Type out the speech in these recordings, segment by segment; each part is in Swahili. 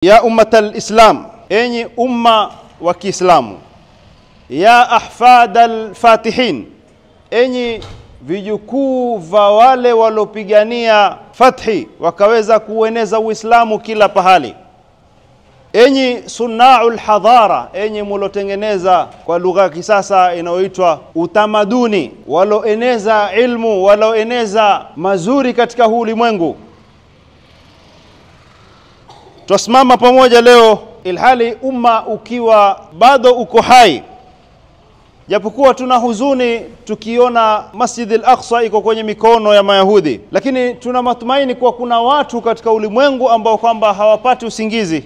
Ya ummatal Islam, enyi umma wa Kiislamu. Ya ahfadal fatihin, enyi vijukuu va wale walopigania fathi wakaweza kueneza Uislamu kila pahali. Enyi sunnaul hadhara, enyi mulotengeneza kwa lugha ya kisasa inayoitwa utamaduni, waloeneza ilmu, waloeneza mazuri katika huu ulimwengu. Tusimama pamoja leo ilhali umma ukiwa bado uko hai. Japokuwa tuna huzuni tukiona Masjid al-Aqsa iko kwenye mikono ya Mayahudi, lakini tuna matumaini kwa kuna watu katika ulimwengu ambao kwamba hawapati usingizi,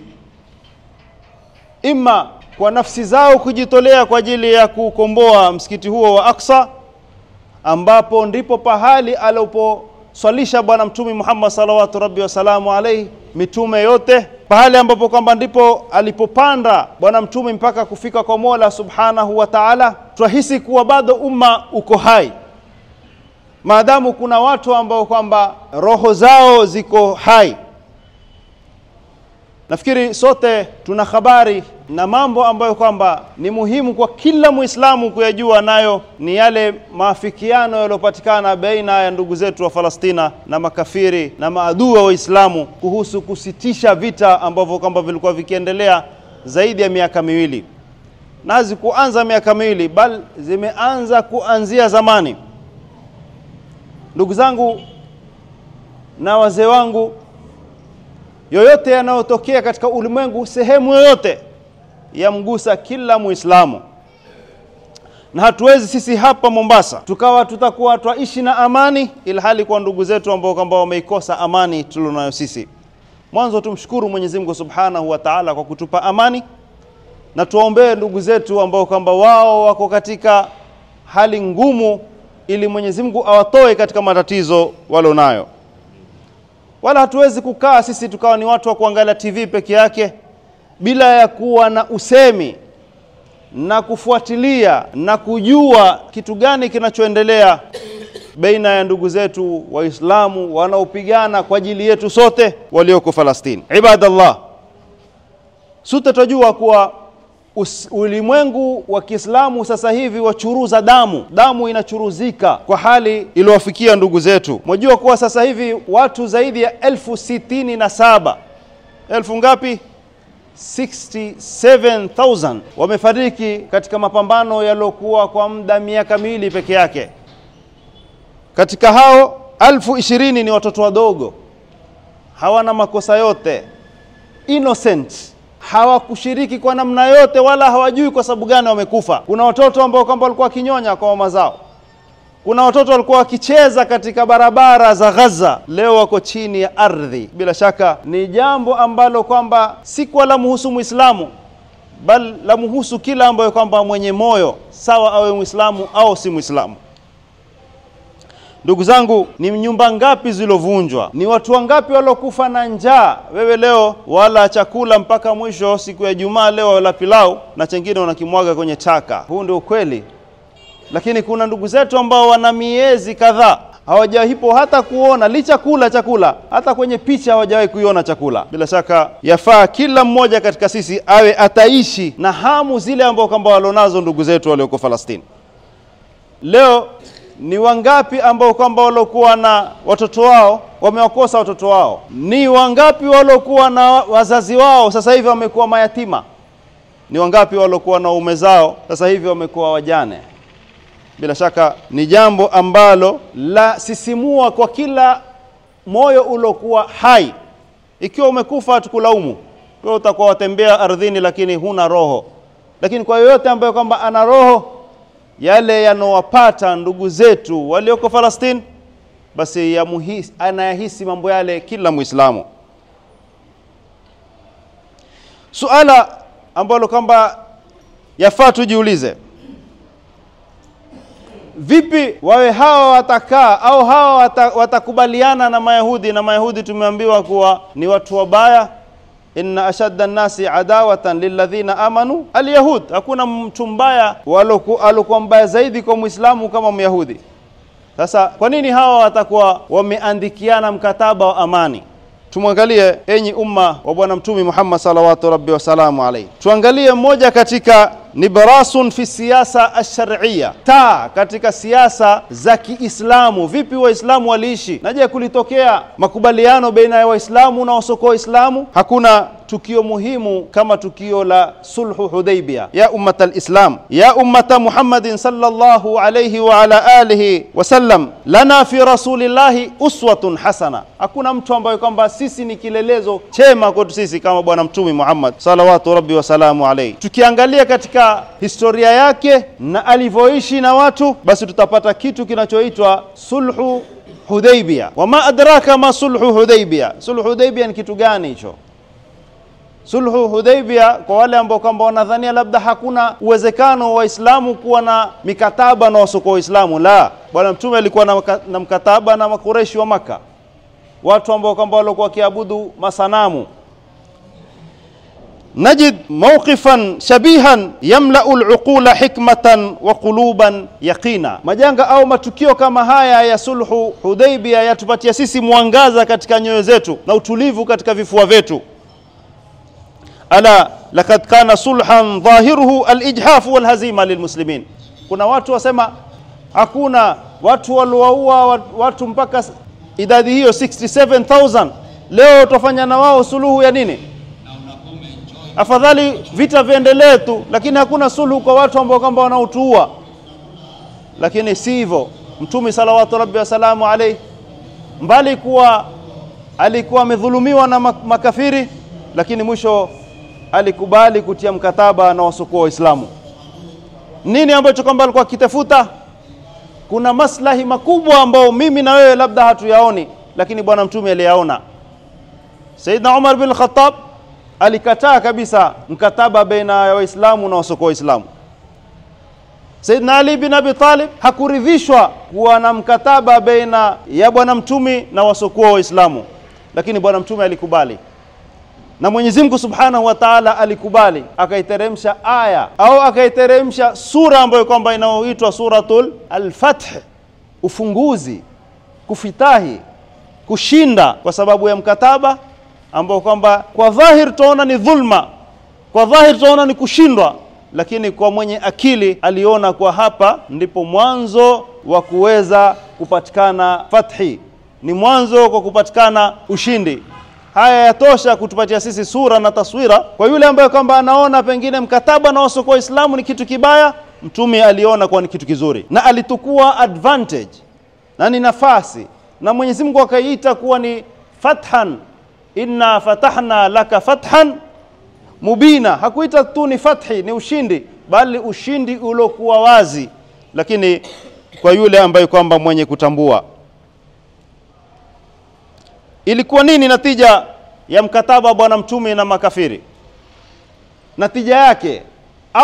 ima kwa nafsi zao kujitolea kwa ajili ya kukomboa msikiti huo wa Aqsa, ambapo ndipo pahali aliposwalisha Bwana Mtume Muhammad sallallahu alaihi wasallam alayhi mitume yote, pahali ambapo kwamba ndipo alipopanda Bwana Mtume mpaka kufika kwa Mola Subhanahu wa Ta'ala. Tunahisi kuwa bado umma uko hai maadamu kuna watu ambao kwamba roho zao ziko hai. Nafikiri sote tuna habari na mambo ambayo kwamba ni muhimu kwa kila Muislamu kuyajua, nayo ni yale maafikiano yaliyopatikana baina ya ndugu zetu wa Palestina na makafiri na maadui wa Uislamu kuhusu kusitisha vita ambavyo kwamba vilikuwa vikiendelea zaidi ya miaka miwili. Na hazikuanza miaka miwili, bali zimeanza kuanzia zamani. Ndugu zangu na wazee wangu, yoyote yanayotokea katika ulimwengu sehemu yoyote yamgusa kila Muislamu. Na hatuwezi sisi hapa Mombasa tukawa tutakuwa twaishi na amani ilhali kwa ndugu zetu ambao kwamba wameikosa amani tulionayo sisi. Mwanzo tumshukuru Mwenyezi Mungu Subhanahu wa Ta'ala kwa kutupa amani, na tuombee ndugu zetu ambao kwamba wao wako katika hali ngumu ili Mwenyezi Mungu awatoe katika matatizo walionayo. Wala hatuwezi kukaa sisi tukawa ni watu wa kuangalia TV peke yake bila ya kuwa na usemi na kufuatilia na kujua kitu gani kinachoendelea baina ya ndugu zetu Waislamu wanaopigana kwa ajili yetu sote walioko Palestina. Ibadallah, sote tunajua kuwa ulimwengu wa Kiislamu sasa hivi wachuruza damu inachuruzika kwa hali iliyowafikia ndugu zetu. Mjua kuwa sasa hivi watu zaidi ya 67,000 elfu ngapi 67,000 wamefariki katika mapambano yalokuwa kwa muda miaka miwili peke yake. Katika hao 20,000 ni watoto wadogo, hawana makosa yote, innocent, hawakushiriki kwa namna yote wala hawajui kwa sababu gani wamekufa. Kuna watoto ambao kwamba walikuwa kinyonya kwa mama zao, kuna watoto walikuwa wakicheza katika barabara za Gaza, leo wako chini ya ardhi. Bila shaka ni jambo ambalo kwamba si kwa la muhusu Muislamu, bali la muhusu kila ambaye kwamba mwenye moyo, sawa awe Muislamu au si Muislamu. Ndugu zangu, ni nyumba ngapi zilovunjwa? Ni watu wangapi walokufa na njaa? Wewe leo wala chakula mpaka mwisho siku ya Ijumaa, leo wala pilau na chengine wanakimwaga kwenye taka. Huu ndio ukweli. Lakini kuna ndugu zetu ambao wana miezi kadhaa hawajahipo hata kuona licha kula chakula, hata kwenye picha hawajawahi kuiona chakula. Bila shaka yafaa kila mmoja katika sisi awe ataishi na hamu zile ambao kwamba walonazo ndugu zetu walioko Palestina. Leo ni wangapi ambao kwamba walokuwa na watoto wao wamewakosa watoto wao? Ni wangapi walokuwa na wazazi wao sasa hivi wamekuwa mayatima? Ni wangapi walokuwa na ume zao sasa hivi wamekuwa wajane? Bila shaka ni jambo ambalo la sisimua kwa kila moyo ulokuwa hai. Ikiwa umekufa tukulaumu, wewe utakuwa watembea ardhini lakini huna roho. Lakini kwa yoyote ambaye kwamba ana roho, yale yanowapata ndugu zetu walioko Palestina, basi anayahisi mambo yale kila Muislamu. Suala ambalo kwamba yafaa tujiulize, vipi wawe hawa watakaa au hawa watakubaliana na Mayahudi? Na Mayahudi tumeambiwa kuwa ni watu wabaya. Inna ashadda an-nasi adawatan lilladhina amanu al-yahud. Hakuna mtu mbaya alikuwa mbaya zaidi kwa Muislamu kama Myahudi. Sasa kwa nini hawa watakuwa wameandikiana mkataba wa amani? tumwangalie enyi umma wa bwana mtume Muhammad salawatu rabbi wa salamu alayhi. Tuangalie mmoja katika nibarasun fi siyasa ash-shar'iyya, taa katika siasa za Kiislamu. Vipi waislamu waliishi? Na je, kulitokea makubaliano baina ya waislamu na wasoko waislamu? Hakuna tukio muhimu kama tukio la sulhu Hudaybiyah. Ya ummatal islam, ya ummata Muhammadin sallallahu alayhi wa ala alihi wa sallam, lana fi rasulillahi uswatun hasana. Hakuna mtu ambaye kwamba sisi ni kilelezo chema kwetu sisi kama bwana mtume Muhammad salawatu rabbi wa salamu alayhi. Tukiangalia katika historia yake na alivyoishi na watu, basi tutapata kitu kinachoitwa sulhu Hudaybiyah. Wama adraka ma sulhu Hudaybiyah. Sulhu Hudaybiyah ni kitu gani hicho? Sulhu Hudaybiyah, kwa wale ambao kwamba wanadhania labda hakuna uwezekano wa Waislamu kuwa na mikataba na wasoko Waislamu, la, bwana mtume alikuwa na mkataba na Makureishi wa Maka, watu ambao kwamba walikuwa wakiabudu masanamu. نجد موقفا شبيها يملأ العقول حكمة وقلوبا يقينا. Majanga au matukio kama haya ya sulhu Hudaybiyah yatupatia sisi mwangaza katika nyoyo zetu na utulivu katika vifua vyetu. Ala laqad kana sulhan dhahiruhu al-ijhaf wal-hazima lilmuslimin. Kuna watu wasema hakuna, watu walioua watu mpaka idadi hiyo 67000, leo tufanya na wao suluhu ya nini? Afadhali vita viendelee tu, lakini hakuna suluhu kwa watu ambao kwamba wanautua. Lakini si hivyo. Mtume salawatu rabbi wa salamu alayhi, mbali kuwa alikuwa amedhulumiwa na makafiri, lakini mwisho alikubali kutia mkataba na wasoko Waislamu. Nini ambacho kwamba alikuwa akitafuta? Kuna maslahi makubwa ambao mimi na wewe labda hatuyaoni, lakini bwana mtume aliyaona. Sayyidina Umar bin Khattab alikataa kabisa mkataba baina ya Waislamu na wasoko Waislamu. Sayyidina Ali bin Abi Talib hakuridhishwa kuwa na mkataba baina ya bwana mtume na wasoko Waislamu, lakini bwana mtume alikubali. Na Mwenyezi Mungu Subhanahu wa Ta'ala alikubali, akaiteremsha aya au akaiteremsha sura ambayo kwamba inaoitwa suratul al-Fath, ufunguzi, kufitahi, kushinda kwa sababu ya mkataba ambao kwamba kwa dhahir tuona ni dhulma, kwa dhahir tuona ni kushindwa, lakini kwa mwenye akili aliona kwa hapa ndipo mwanzo wa kuweza kupatikana fathi, ni mwanzo kwa kupatikana ushindi. Haya yatosha kutupatia sisi sura na taswira. Kwa yule ambaye kwamba anaona pengine mkataba na wasoko Waislamu ni kitu kibaya, mtume aliona kwa ni kitu kizuri na alitukua advantage na ni nafasi, na Mwenyezi Mungu akaiita kuwa ni fathan, inna fatahna laka fathan mubina. Hakuita tu ni fathi, ni ushindi, bali ushindi uliokuwa wazi, lakini kwa yule ambaye kwamba mwenye kutambua. Ilikuwa nini natija ya mkataba bwana mtume na makafiri? Natija yake,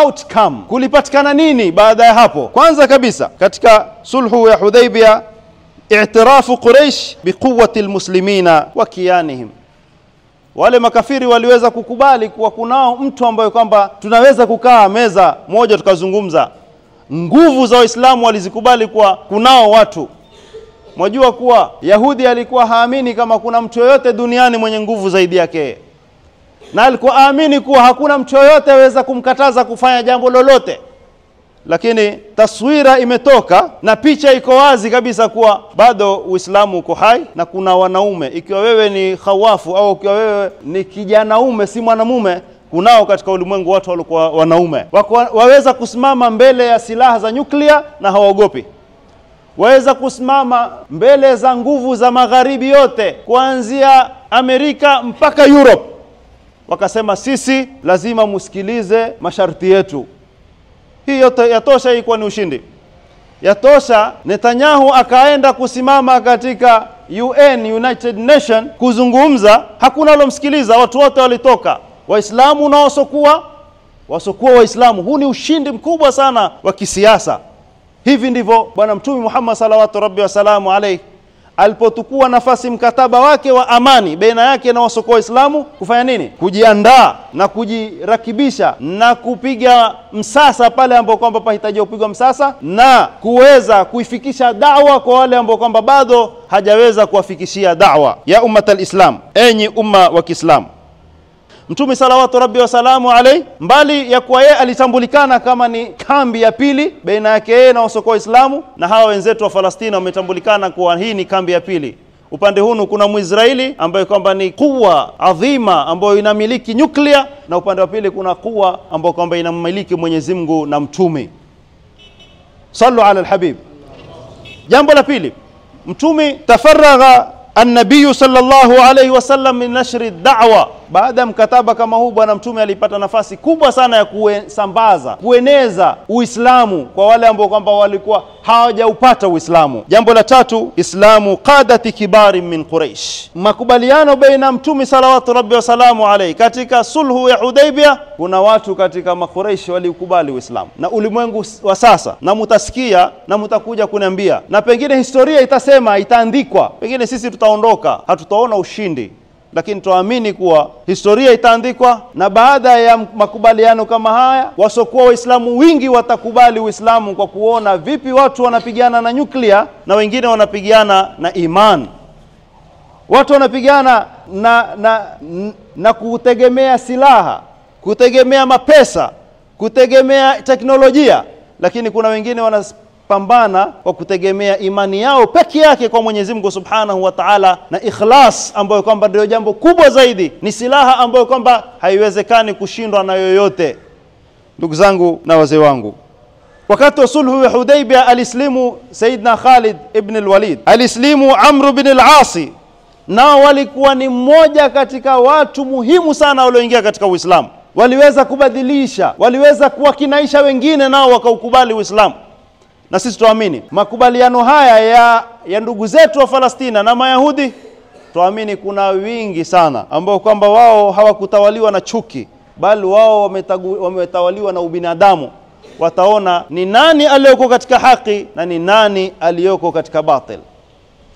outcome, kulipatikana nini baada ya hapo? Kwanza kabisa katika sulhu ya Hudaybiyah, i'tirafu Quraysh biquwwati almuslimina wa kiyanihim. Wale makafiri waliweza kukubali kuwa kunao mtu ambaye kwamba tunaweza kukaa meza moja tukazungumza. Nguvu za Waislamu walizikubali kuwa kunao watu. Mwajua kuwa Yahudi alikuwa haamini kama kuna mtu yoyote duniani mwenye nguvu zaidi yake, na alikuwa aamini kuwa hakuna mtu yoyote aweza kumkataza kufanya jambo lolote. Lakini taswira imetoka na picha iko wazi kabisa kuwa bado Uislamu uko hai na kuna wanaume. Ikiwa wewe ni khawafu au ikiwa wewe ni kijanaume si mwanamume, kunao katika ulimwengu watu walikuwa wanaume, waweza kusimama mbele ya silaha za nyuklia na hawaogopi. Waweza kusimama mbele za nguvu za magharibi yote, kuanzia Amerika mpaka Europe, wakasema sisi lazima musikilize masharti yetu. Hii yote yatosha, ilikuwa ni ushindi. Yatosha Netanyahu akaenda kusimama katika UN, United Nation, kuzungumza, hakuna alomsikiliza, watu wote walitoka, Waislamu na wasokuwa Waislamu. Huu ni ushindi mkubwa sana wa kisiasa. Hivi ndivyo bwana mtume Muhammad salawatu rabbi wa salamu alayhi alipotukua nafasi mkataba wake wa amani baina yake na wasokoa Waislamu, kufanya nini? Kujiandaa na kujirakibisha na kupiga msasa pale ambapo kwamba pahitaji kupigwa msasa, na kuweza kuifikisha da'wa kwa wale ambao kwamba bado hajaweza kuwafikishia da'wa. Ya ummatal Islam, enyi umma wa Kiislamu, Mtume salawatu rabbi wa salamu alayhi, mbali ya kuwa yeye alitambulikana kama ni kambi ya pili baina yake yeye na wasokoa Waislamu, na hawa wenzetu wa Palestina wametambulikana kuwa hii ni kambi ya pili. Upande huu kuna Muisraeli ambaye kwamba ni kuwa adhima ambayo inamiliki nyuklia, na upande wa pili kuna kuwa ambayo kwamba inamiliki Mwenyezi Mungu na mtume. Sallu ala alhabib. Jambo la pili, Mtume tafaragha an-nabiy sallallahu alayhi wasallam min nashri ad-da'wa. Baada ya mkataba kama huu, bwana mtume alipata nafasi kubwa sana ya kusambaza, kueneza Uislamu kwa wale ambao kwamba walikuwa hawajaupata Uislamu. Jambo la tatu, Islamu qadati kibari min Quraysh. Makubaliano baina mtume salawatu rabbi wa salamu alayhi katika sulhu ya Hudaybiyah, kuna watu katika Quraysh walikubali Uislamu, na ulimwengu wa sasa, na mutasikia na mutakuja kuniambia, na pengine historia itasema, itaandikwa, pengine sisi tutaondoka, hatutaona ushindi, lakini tuamini kuwa historia itaandikwa, na baada ya makubaliano kama haya wasokuwa Waislamu wingi watakubali Uislamu kwa kuona vipi watu wanapigana na nyuklia na wengine wanapigana na imani. Watu wanapigana na kutegemea silaha, kutegemea mapesa, kutegemea teknolojia, lakini kuna wengine wanapambana kwa kutegemea imani yao peke yake kwa Mwenyezi Mungu Subhanahu wa Ta'ala, na ikhlas ambayo kwamba ndio jambo kubwa zaidi, ni silaha ambayo kwamba haiwezekani kushindwa na yoyote. Ndugu zangu na wazee wangu, wakati wa sulhu ya Hudaybiyah alislimu Sayyidina Khalid ibn al-Walid, alislimu Amr ibn al-As, nao walikuwa ni mmoja katika watu muhimu sana walioingia katika Uislamu. Waliweza kubadilisha, waliweza kuwakinaisha wengine, nao wakaukubali Uislamu. Na sisi tuamini makubaliano haya ya ndugu zetu wa Palestina na Mayahudi, tuamini kuna wingi sana ambao kwamba wao hawakutawaliwa na chuki, bali wao wametawaliwa na ubinadamu. Wataona ni nani aliyoko katika haki na ni nani aliyoko katika batil.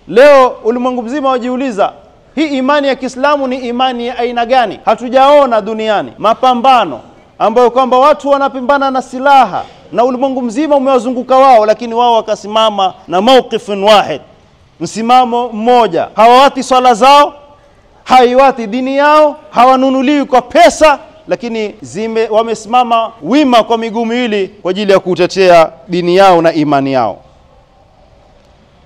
Leo ulimwengu mzima wajiuliza, hii imani ya Kiislamu ni imani ya aina gani? Hatujaona duniani mapambano ambayo kwamba watu wanapambana na silaha na ulimwengu mzima umewazunguka wao, lakini wao wakasimama na mawqifun wahid, msimamo mmoja. Hawawati swala zao, haiwati dini yao, hawanunuliwi kwa pesa, lakini wamesimama wima kwa miguu miwili kwa ajili ya kutetea dini yao na imani yao.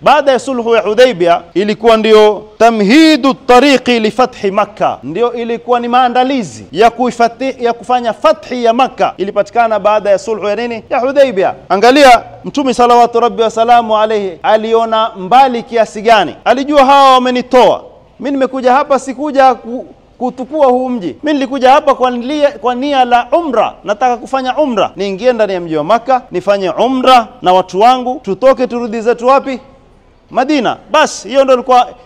Baada ya sulhu ya Hudaybiyah ilikuwa ndio tamhidu tariqi li fathi Makkah, ndio ilikuwa ni maandalizi ya kufanya fathi ya Makkah, ilipatikana baada ya sulhu ya nini? Ya Hudaybiyah. Angalia Mtume salawatu rabbi wa salamu alayhi aliona mbali kiasi gani. Alijua hawa wamenitoa mimi, nimekuja hapa sikuja kutukua huu mji, mimi nilikuja hapa kwa nia la umra, nataka kufanya umra, niingie ndani ya mji wa Makkah nifanye umra na watu wangu, tutoke turudi zetu wapi? Madina. Basi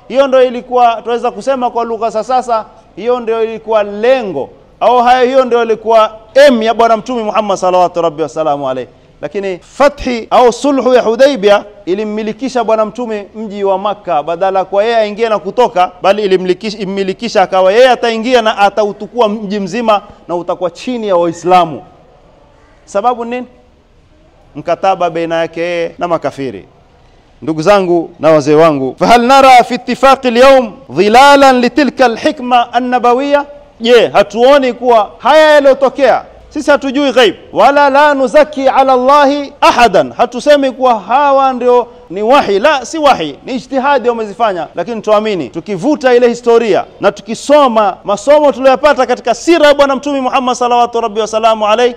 hiyo ndio ilikuwa tunaweza kusema kwa lugha sasa, hiyo ndio ilikuwa lengo, au hiyo ndio ilikuwa aim ya bwana Mtume Muhammad sallallahu rabbi wasallam alayhi. Lakini fathi au sulhu ya Hudaybiyah ilimmilikisha bwana Mtume mji wa Makkah, badala kwa yeye aingie na kutoka, bali ilimmilikisha akawa yeye ataingia na atautukua mji mzima na utakuwa chini ya Waislamu. Sababu nini? Mkataba baina yake na makafiri. Ndugu zangu na wazee wangu, fahal nara fi ittifaq al-yawm dhilalan litilka al-hikma an-nabawiyya? Je, hatuoni kuwa haya yaliyotokea, sisi hatujui ghaib, wala la nuzaki ala Allahi ahadan, hatusemi kuwa hawa ndio ni wahi, la si wahi, ni ijtihadi wamezifanya, lakini tuamini tukivuta ile historia na tukisoma masomo tuliyopata katika sira ya bwana Mtume Muhammad sallallahu rabbi wa salamu alayhi,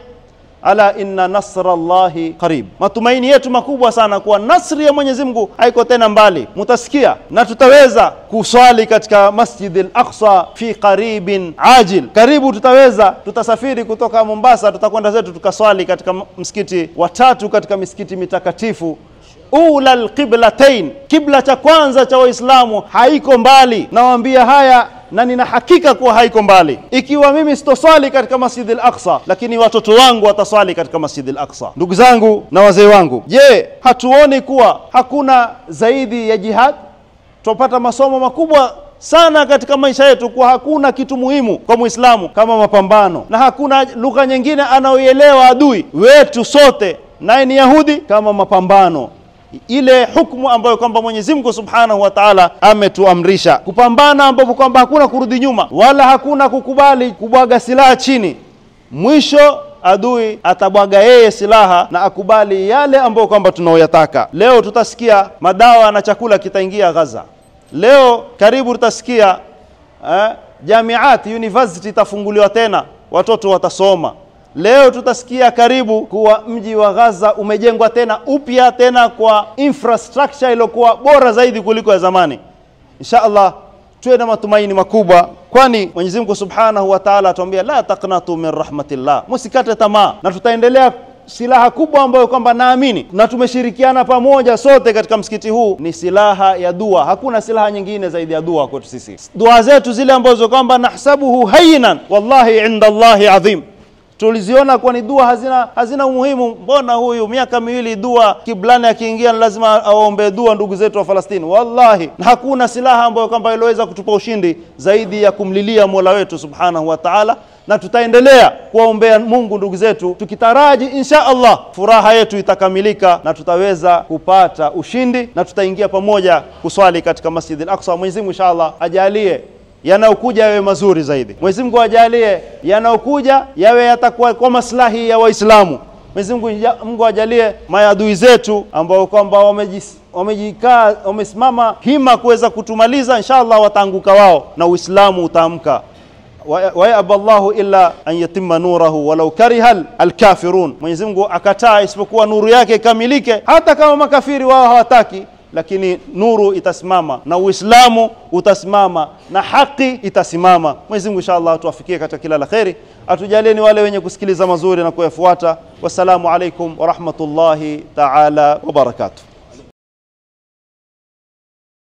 ala inna nasrallahi qarib. Matumaini yetu makubwa sana kuwa nasri ya Mwenyezi Mungu haiko tena mbali. Mutasikia na tutaweza kuswali katika Masjid al-Aqsa fi qaribin ajil. Karibu tutasafiri kutoka Mombasa, tutakwenda zetu tukaswali katika msikiti wa tatu katika misikiti mitakatifu. Ula al-qiblatain, kibla cha kwanza cha Waislamu haiko mbali. Nawaambia haya na nina hakika kuwa haiko mbali. Ikiwa mimi sitoswali katika Masjid al-Aqsa, lakini watoto wangu wataswali katika Masjid al-Aqsa. Ndugu zangu na wazee wangu, je, hatuoni kuwa hakuna zaidi ya jihad? tupata masomo makubwa sana katika maisha yetu, kwa hakuna kitu muhimu kwa Muislamu kama mapambano, na hakuna lugha nyingine anaoielewa adui wetu sote naye ni Yahudi kama mapambano. Ile hukumu ambayo kwamba Mwenyezi Mungu Subhanahu wa Ta'ala ametuamrisha kupambana, ambapo kwamba hakuna kurudi nyuma wala hakuna kukubali kubwaga silaha chini. Mwisho adui atabwaga yeye silaha na akubali yale ambayo kwamba tunaoyataka. Leo tutasikia madawa na chakula kitaingia Gaza. Leo karibu tutasikia jamiati, university itafunguliwa tena, watoto watasoma. Leo tutasikia karibu kuwa mji wa Gaza umejengwa tena upya, tena kwa infrastructure iliyokuwa bora zaidi kuliko ya zamani. Inshallah tuwe na matumaini makubwa, kwani Mwenyezi Mungu Subhanahu wa Ta'ala atuambia la taqnatu min rahmatillah, msikate tamaa. Na tutaendelea. Silaha kubwa ambayo kwamba naamini na tumeshirikiana pamoja sote katika msikiti huu ni silaha ya dua. Hakuna silaha nyingine zaidi ya dua kwetu sisi. Dua zetu zile ambazo kwamba nahsabuhu hayyinan wallahi inda Allahi adhim, tuliziona kwa ni dua hazina umuhimu. Mbona huyu miaka miwili dua kiblani akiingia lazima aombe dua ndugu zetu wa Falastini? Wallahi hakuna silaha ambayo kwamba iloweza kutupa ushindi zaidi ya kumlilia Mola wetu Subhanahu wa Ta'ala, na tutaendelea kuombea Mungu ndugu zetu, tukitaraji insha Allah furaha yetu itakamilika na tutaweza kupata ushindi na tutaingia pamoja kuswali katika Masjid al-Aqsa. Mwenyezi Mungu insha Allah ajalie yanayokuja yawe mazuri zaidi. Mwenyezi Mungu ajalie yanayokuja yawe yatakuwa kwa maslahi ya Waislamu. Mwenyezi Mungu ajalie maadui zetu ambao kwamba wamesimama hima kuweza kutumaliza, inshallah wataanguka wao na Uislamu utaamka. Wa ya aballahu illa an yatimma nurahu walau karihal alkafirun. Mwenyezi Mungu akataa isipokuwa nuru yake ikamilike, hata kama makafiri wao hawataki, lakini nuru itasimama na Uislamu utasimama na haki itasimama. Mwenyezi Mungu inshallah atuwafikie katika kila la kheri, atujalie ni wale wenye kusikiliza mazuri na kuyafuata. Wassalamu alaikum wa rahmatullahi ta'ala wa barakatuh.